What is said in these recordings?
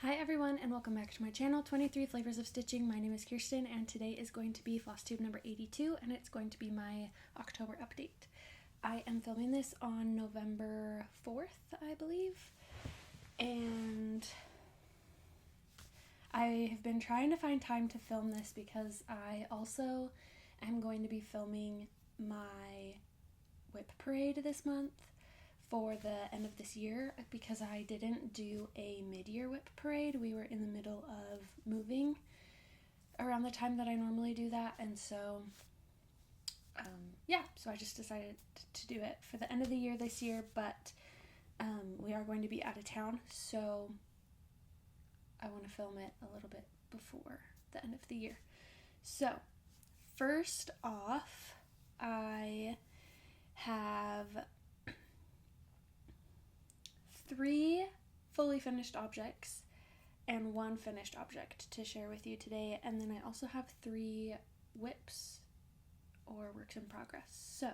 Hi everyone and welcome back to my channel, 23 Flavors of Stitching. My name is Kirsten and today is going to be Flosstube number 82 and it's going to be my October update. I am filming this on November 4th, I believe, and I have been trying to find time to film this because I also am going to be filming my whip parade this month for the end of this year because I didn't do a mid-year whip parade. We were in the middle of moving around the time that I normally do that, and so so I just decided to do it for the end of the year this year, but we are going to be out of town, so I want to film it a little bit before the end of the year. So first off, I have 3 fully finished objects and 1 finished object to share with you today, and then I also have 3 whips or works in progress. So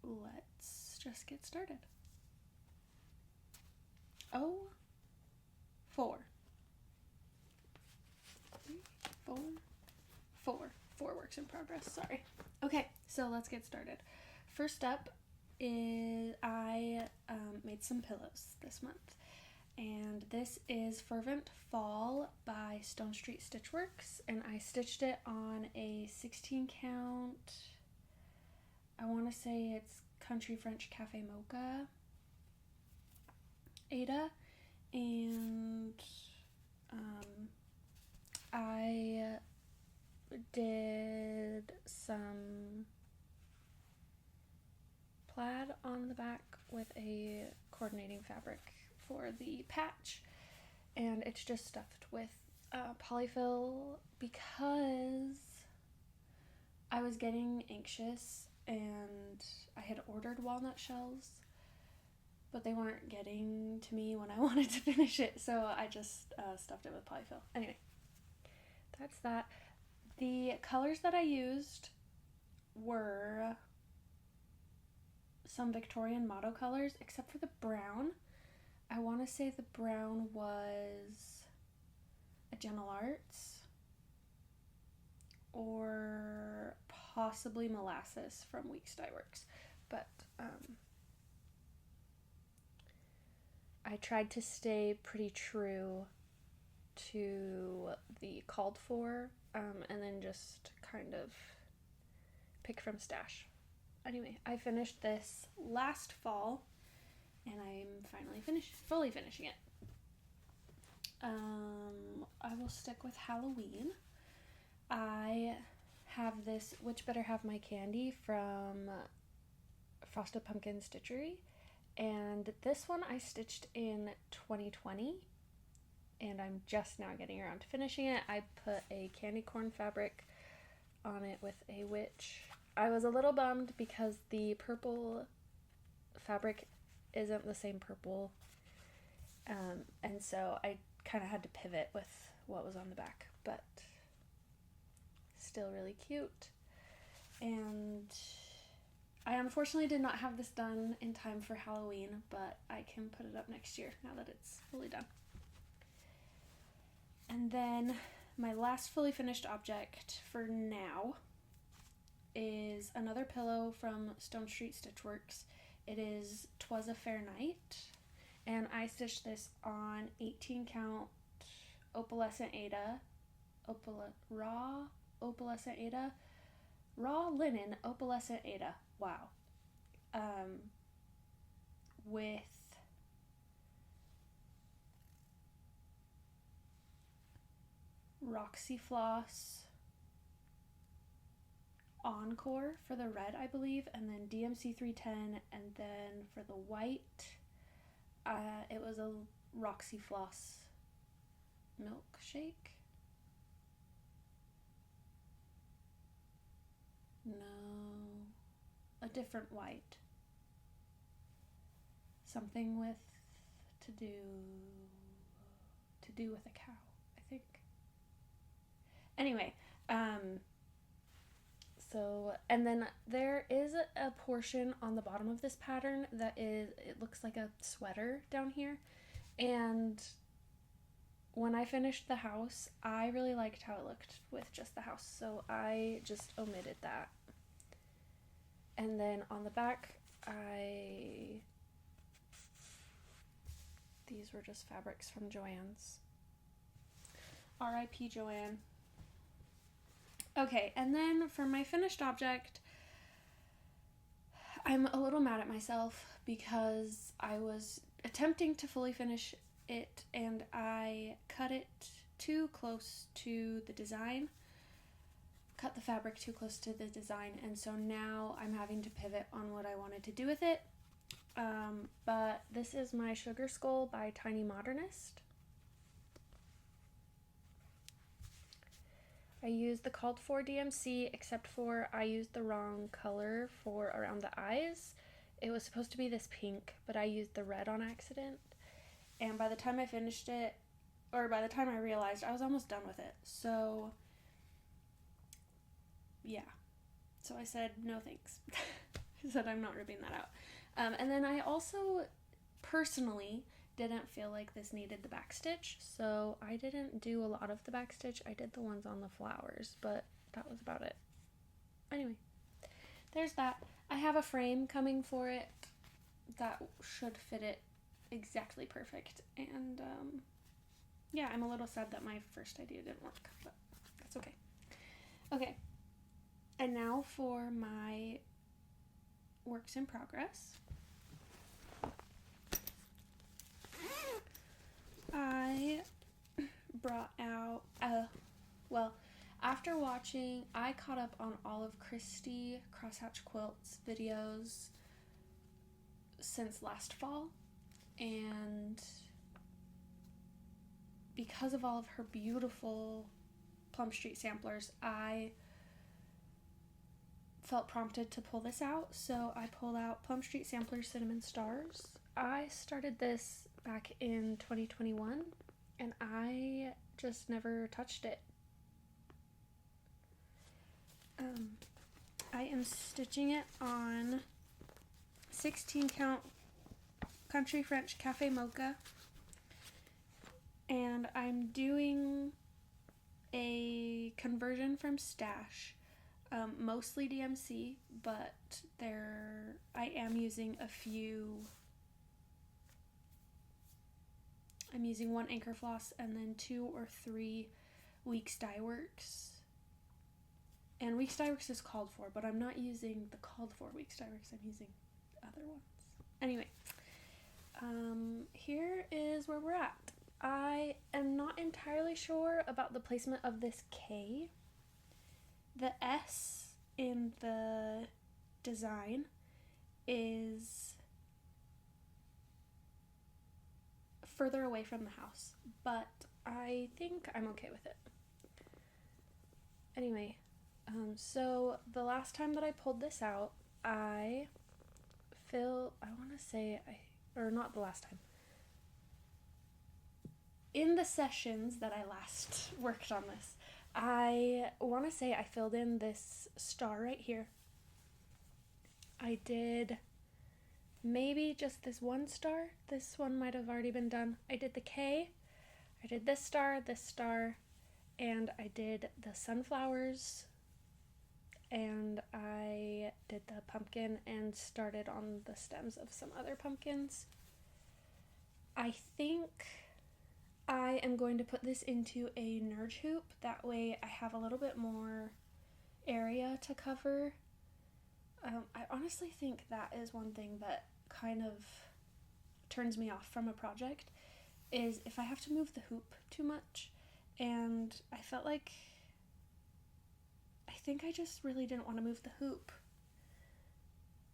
let's just get started. 4 works in progress, sorry. Okay, so let's get started. First up is I made some pillows this month, and this is Fervent Fall by Stone Street Stitchworks, and I stitched it on a 16 count, I want to say it's Country French Cafe Mocha Ada, and I did some plaid on the back with a coordinating fabric for the patch, and it's just stuffed with polyfill because I was getting anxious and I had ordered walnut shells, but they weren't getting to me when I wanted to finish it, so I just stuffed it with polyfill. Anyway, that's that. The colors that I used were some Victorian motto colors, except for the brown. I want to say the brown was a Gentle Arts or possibly Molasses from Weeks Dye Works, but I tried to stay pretty true to the called for, and then just kind of pick from stash. Anyway, I finished this last fall, and I'm finally fully finishing it. I will stick with Halloween. I have this Which Better Have My Candy from Frosted Pumpkin Stitchery, and this one I stitched in 2020, and I'm just now getting around to finishing it. I put a candy corn fabric on it with a witch. I was a little bummed because the purple fabric isn't the same purple, and so I kind of had to pivot with what was on the back, but still really cute. And I unfortunately did not have this done in time for Halloween, but I can put it up next year now that it's fully done. And then my last fully finished object for now is another pillow from Stone Street Stitchworks. It is 'Twas a Fair Night, and I stitched this on 18 count opalescent Ada, raw linen opalescent Ada, wow, with Roxy Floss Encore for the red, I believe, and then DMC 310, and then for the white, it was a Roxy Floss Milkshake. No, a different white. Something with to do with a cow, I think. Anyway, so, and then there is a portion on the bottom of this pattern that it looks like a sweater down here, and when I finished the house, I really liked how it looked with just the house, so I just omitted that. And then on the back, these were just fabrics from Joann's. R.I.P. Joann. Okay, and then for my finished object, I'm a little mad at myself because I was attempting to fully finish it and I cut it too close to the design. Cut the fabric too close to the design, and so now I'm having to pivot on what I wanted to do with it. But this is my Sugar Skull by Tiny Modernist. I used the called for DMC, except for I used the wrong color for around the eyes. It was supposed to be this pink, but I used the red on accident. And by the time I finished it, or by the time I realized, I was almost done with it. So, yeah. So I said, no thanks. I said I'm not ripping that out. And then I also, personally, didn't feel like this needed the backstitch, so I didn't do a lot of the backstitch. I did the ones on the flowers, but that was about it. Anyway, there's that. I have a frame coming for it that should fit it exactly perfect, and yeah, I'm a little sad that my first idea didn't work, but that's okay. Okay, and now for my works in progress. I brought out, after watching, I caught up on all of Christy Crosshatch Quilt's videos since last fall, and because of all of her beautiful Plum Street samplers, I felt prompted to pull this out, so I pulled out Plum Street Sampler Cinnamon Stars. I started this back in 2021, and I just never touched it. I am stitching it on 16 count Country French Cafe Mocha, and I'm doing a conversion from Stash, mostly DMC, but I am using a few. I'm using 1 anchor floss and then 2 or 3 Weeks Dye Works. And Weeks Dye Works is called for, but I'm not using the called for Weeks Dye Works. I'm using other ones. Anyway, here is where we're at. I am not entirely sure about the placement of this K. The S in the design is further away from the house, but I think I'm okay with it. Anyway, so the last time that I pulled this out, not the last time. In the sessions that I last worked on this, I want to say I filled in this star right here. I did maybe just this one star. This one might have already been done. I did the K, I did this star, and I did the sunflowers, and I did the pumpkin and started on the stems of some other pumpkins. I think I am going to put this into a nurge hoop. That way I have a little bit more area to cover. I honestly think that is one thing that kind of turns me off from a project, is if I have to move the hoop too much. And I felt like, I think I just really didn't want to move the hoop.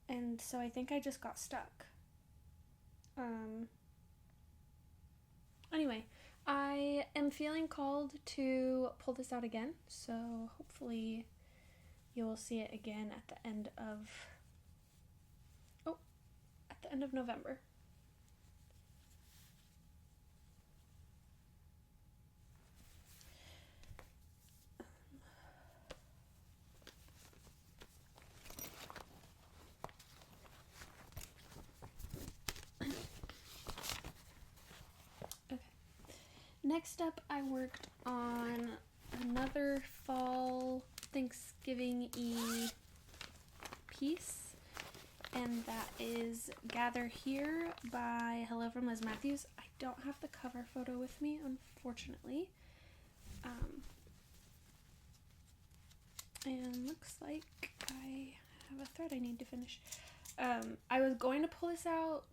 And so I think I just got stuck. Anyway, I am feeling called to pull this out again, so hopefully you will see it again at the end of November. Next up, I worked on another fall Thanksgiving-y piece, and that is Gather Here by Hello from Liz Matthews. I don't have the cover photo with me, unfortunately. And looks like I have a thread I need to finish. I was going to pull this out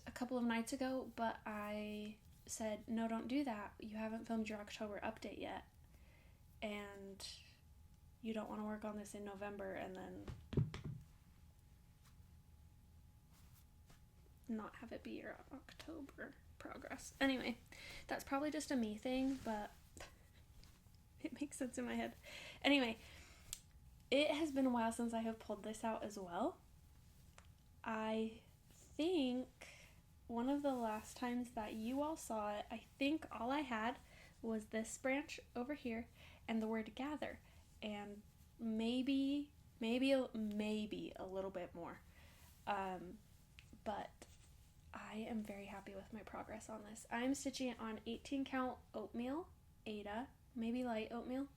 a couple of nights ago, but I said, no, don't do that. You haven't filmed your October update yet, and you don't want to work on this in November and then not have it be your October progress. Anyway, that's probably just a me thing, but it makes sense in my head. Anyway, it has been a while since I have pulled this out as well. I think one of the last times that you all saw it, I think all I had was this branch over here and the word gather, and maybe a little bit more. But I am very happy with my progress on this. I'm stitching it on 18 count oatmeal, Ada, maybe light oatmeal,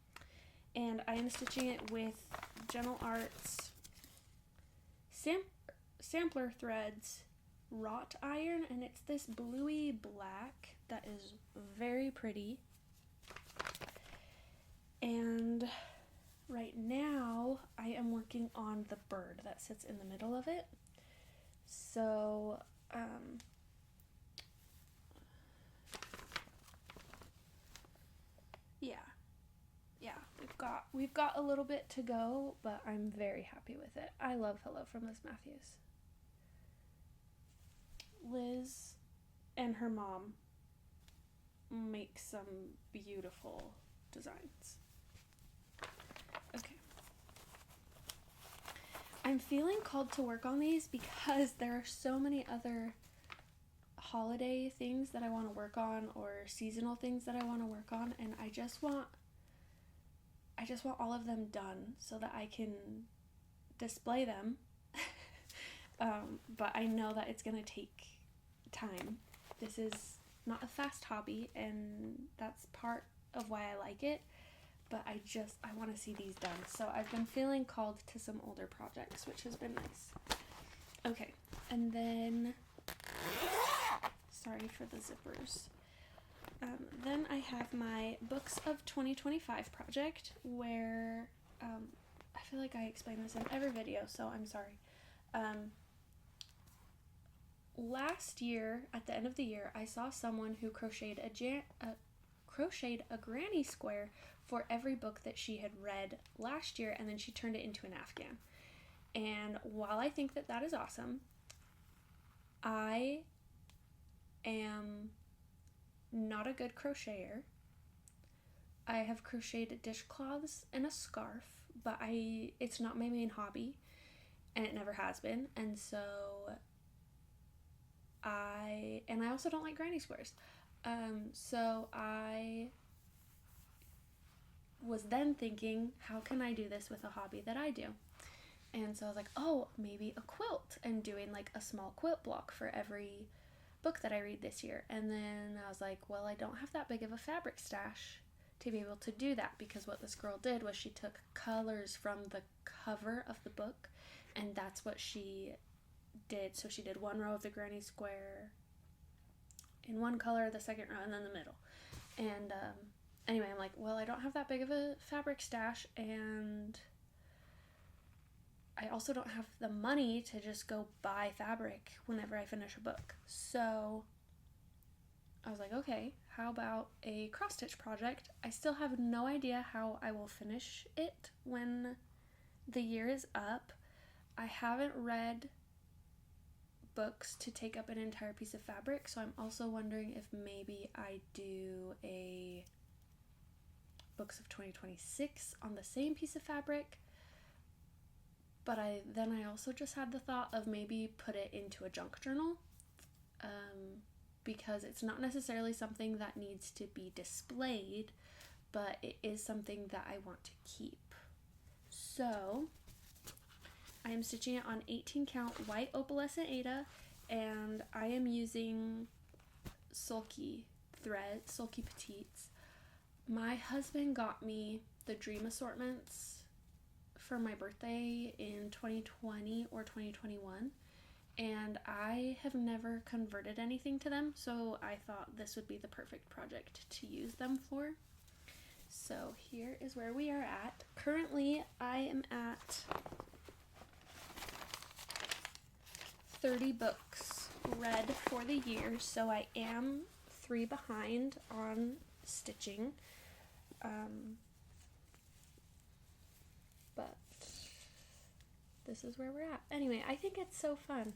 and I am stitching it with Gentle Arts sampler threads wrought iron, and it's this bluey black that is very pretty. And right now I am working on the bird that sits in the middle of it. So we've got a little bit to go, but I'm very happy with it. I love Hello from Liz Matthews. Liz and her mom make some beautiful designs. Okay. I'm feeling called to work on these because there are so many other holiday things that I want to work on, or seasonal things that I want to work on, and I just want all of them done so that I can display them. But I know that it's gonna take time. This is not a fast hobby, and that's part of why I like it, but I want to see these done. So I've been feeling called to some older projects, which has been nice. Okay, and then sorry for the zippers. Then I have my Books of 2025 project, where I feel like I explain this in every video, so I'm sorry. Last year, at the end of the year, I saw someone who crocheted a granny square for every book that she had read last year, and then she turned it into an Afghan. And while I think that that is awesome, I am not a good crocheter. I have crocheted dishcloths and a scarf, but it's not my main hobby, and it never has been. And so I also don't like granny squares. So I was then thinking, how can I do this with a hobby that I do? And so I was like, oh, maybe a quilt, and doing like a small quilt block for every book that I read this year. And then I was like, well, I don't have that big of a fabric stash to be able to do that, because what this girl did was she took colors from the cover of the book, and that's what she did. So she did one row of the granny square in one color, the second row, and then the middle. And anyway, I'm like, well, I don't have that big of a fabric stash, and I also don't have the money to just go buy fabric whenever I finish a book. So I was like, okay, how about a cross-stitch project? I still have no idea how I will finish it when the year is up. I haven't read books to take up an entire piece of fabric, so I'm also wondering if maybe I do a Books of 2026 on the same piece of fabric. But I also just had the thought of maybe put it into a junk journal, because it's not necessarily something that needs to be displayed, but it is something that I want to keep. So I am stitching it on 18 count white opalescent Aida, and I am using sulky thread, Sulky Petites. My husband got me the Dream Assortments for my birthday in 2020 or 2021, and I have never converted anything to them, so I thought this would be the perfect project to use them for. So here is where we are at. Currently, I am at 30 books read for the year, so I am 3 behind on stitching. But this is where we're at. Anyway, I think it's so fun.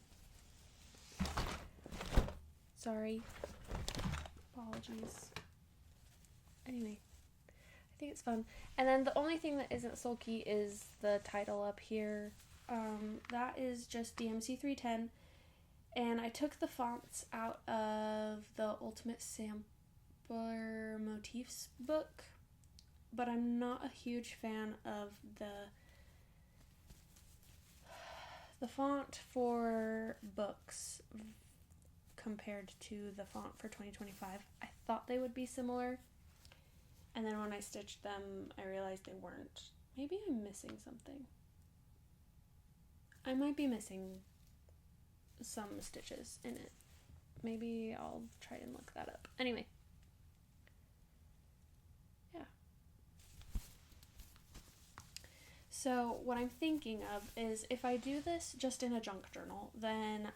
Sorry. Apologies. Anyway, I think it's fun. And then the only thing that isn't sulky is the title up here. That is just DMC 310. And I took the fonts out of the Ultimate Sampler Motifs book, but I'm not a huge fan of the font for books compared to the font for 2025. I thought they would be similar, and then when I stitched them, I realized they weren't. Maybe I'm missing something. I might be missing some stitches in it. Maybe I'll try and look that up. Anyway. Yeah. So what I'm thinking of is if I do this just in a junk journal, then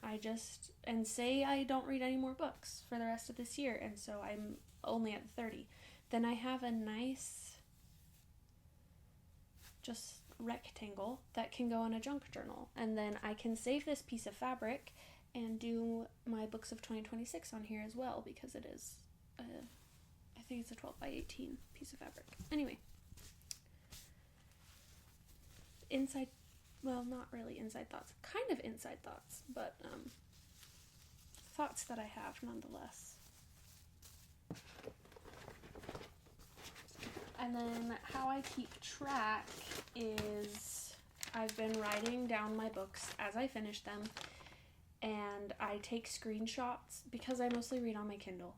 and say I don't read any more books for the rest of this year, and so I'm only at 30, then I have a nice just rectangle that can go in a junk journal, and then I can save this piece of fabric and do my books of 2026 on here as well, because it is I think it's a 12 by 18 piece of fabric. Anyway, not really inside thoughts, kind of inside thoughts, but thoughts that I have nonetheless. And then how I keep track is I've been writing down my books as I finish them, and I take screenshots because I mostly read on my Kindle.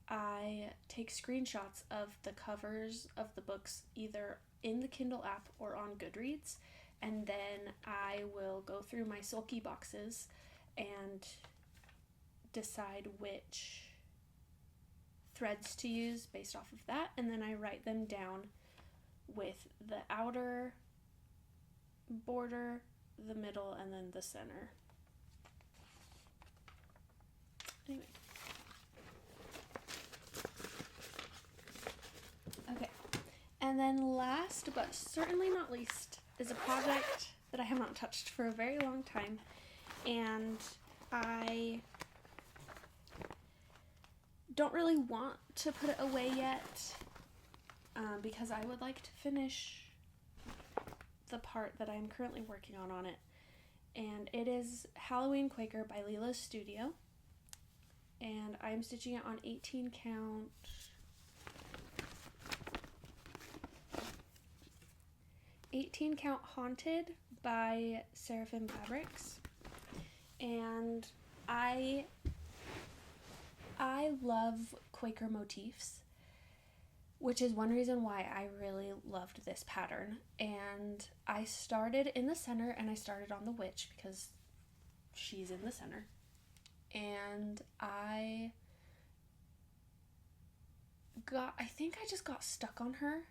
I take screenshots of the covers of the books either in the Kindle app or on Goodreads, and then I will go through my sulky boxes and decide which threads to use based off of that, and then I write them down with the outer border, the middle, and then the center. Anyway. Okay. And then last but certainly not least is a project that I have not touched for a very long time, and I don't really want to put it away yet because I would like to finish the part that I'm currently working on it, and it is Halloween Quaker by Lila's Studio, and I'm stitching it on 18 count Haunted by Seraphim Fabrics, and I love Quaker motifs, which is one reason why I really loved this pattern. And I started in the center, and I started on the witch because she's in the center. And I think I just got stuck on her.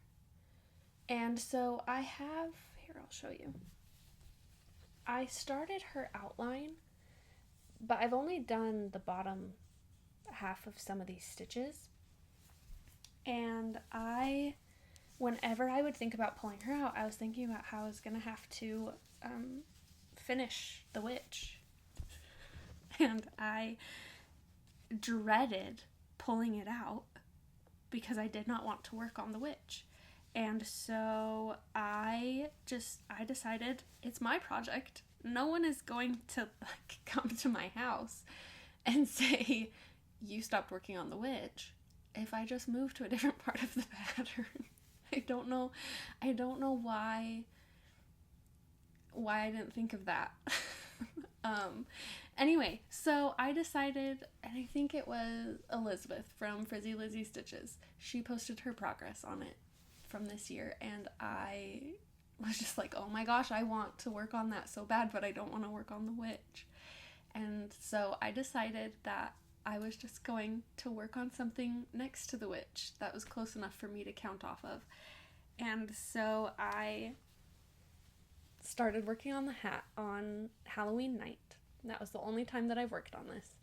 And so here, I'll show you. I started her outline, but I've only done the bottom half of some of these stitches, and whenever I would think about pulling her out, I was thinking about how I was gonna have to finish the witch, and I dreaded pulling it out because I did not want to work on the witch. And so I decided it's my project. No one is going to come to my house and say, you stopped working on the witch, if I just move to a different part of the pattern. I don't know why I didn't think of that. Anyway, so I decided, and I think it was Elizabeth from Frizzy Lizzy Stitches. She posted her progress on it from this year, and I was just like, oh my gosh, I want to work on that so bad, but I don't want to work on the witch. And so I decided that I was just going to work on something next to the witch that was close enough for me to count off of. And so I started working on the hat on Halloween night. That was the only time that I've worked on this.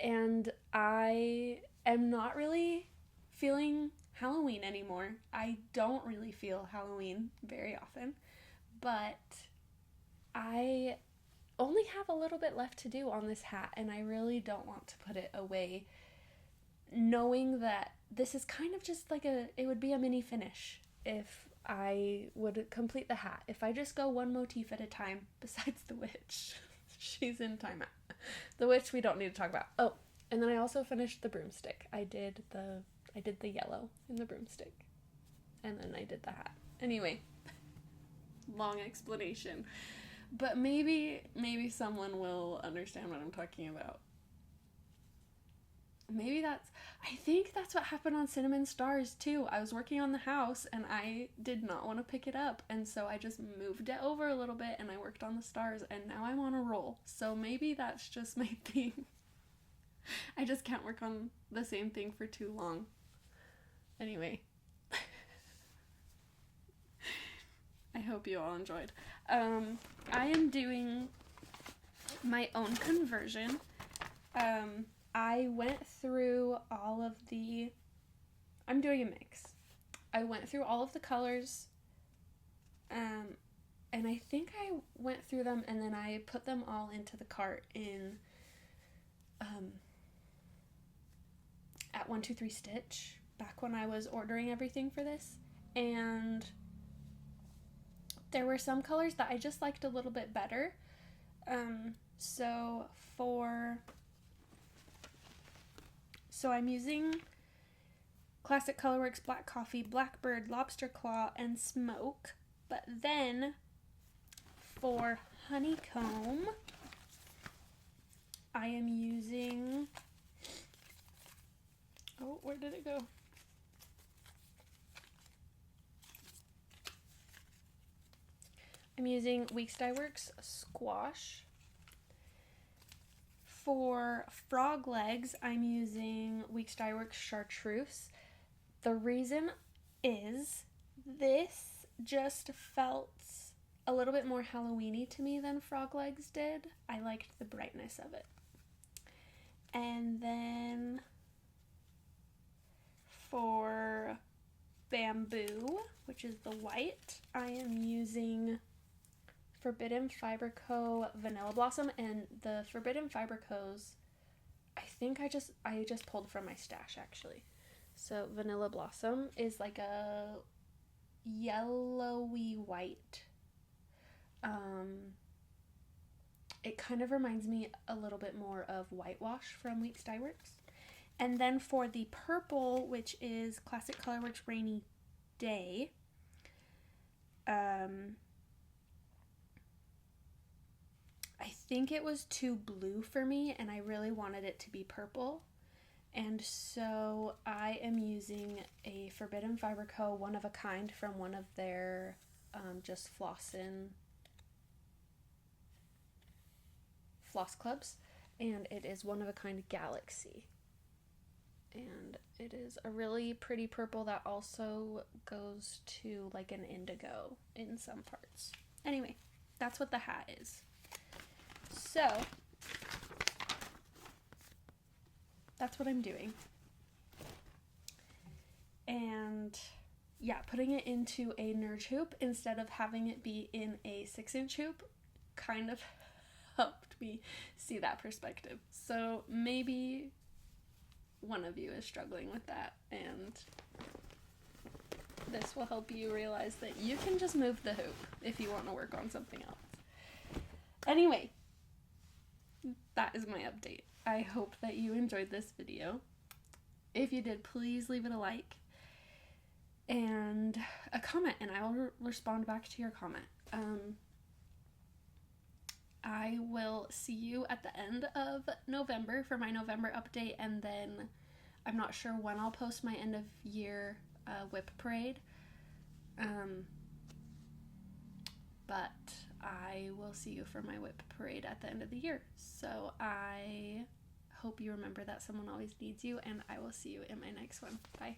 And I am not really feeling Halloween anymore. I don't really feel Halloween very often, but I only have a little bit left to do on this hat, and I really don't want to put it away, knowing that this is kind of just like it would be a mini finish if I would complete the hat. If I just go one motif at a time, besides the witch. She's in timeout. The witch we don't need to talk about. Oh, and then I also finished the broomstick. I did the yellow in the broomstick. And then I did the hat. Anyway, long explanation. But maybe someone will understand what I'm talking about. I think that's what happened on Cinnamon Stars too. I was working on the house and I did not want to pick it up, and so I just moved it over a little bit and I worked on the stars, and now I'm on a roll. So maybe that's just my thing. I just can't work on the same thing for too long. Anyway. I hope you all enjoyed. I am doing my own conversion. I went through all of I'm doing a mix. I went through all of the colors, and I think I went through them and then I put them all into the cart at 123 Stitch, back when I was ordering everything for this, and there were some colors that I just liked a little bit better. So I'm using Classic Colorworks Black Coffee, Blackbird, Lobster Claw, and Smoke. But then for Honeycomb, I am using... Oh, where did it go? I'm using Weeks Dye Works Squash. For Frog Legs, I'm using Weeks Dye Works Chartreuse. The reason is this just felt a little bit more Halloween-y to me than Frog Legs did. I liked the brightness of it. And then for Bamboo, which is the white, I am using Forbidden Fiber Co. Vanilla Blossom, and the Forbidden Fiber Co.'s, I think I just pulled from my stash actually. So Vanilla Blossom is like a yellowy white. It kind of reminds me a little bit more of Whitewash from Weeks Dye Works. And then for the purple, which is Classic Colorworks Rainy Day, I think it was too blue for me, and I really wanted it to be purple. And so I am using a Forbidden Fiber Co. one of a kind from one of their Just Flossin' floss clubs. And it is one of a kind Galaxy. And it is a really pretty purple that also goes to like an indigo in some parts. Anyway, that's what the hat is. So, that's what I'm doing. And yeah, putting it into a Nurge hoop instead of having it be in a 6-inch hoop kind of helped me see that perspective. So maybe one of you is struggling with that, and this will help you realize that you can just move the hoop if you want to work on something else. Anyway, that is my update. I hope that you enjoyed this video. If you did, please leave it a like and a comment, and I will respond back to your comment. I will see you at the end of November for my November update, and then I'm not sure when I'll post my end of year whip parade. But I will see you for my whip parade at the end of the year. So I hope you remember that someone always needs you, and I will see you in my next one. Bye.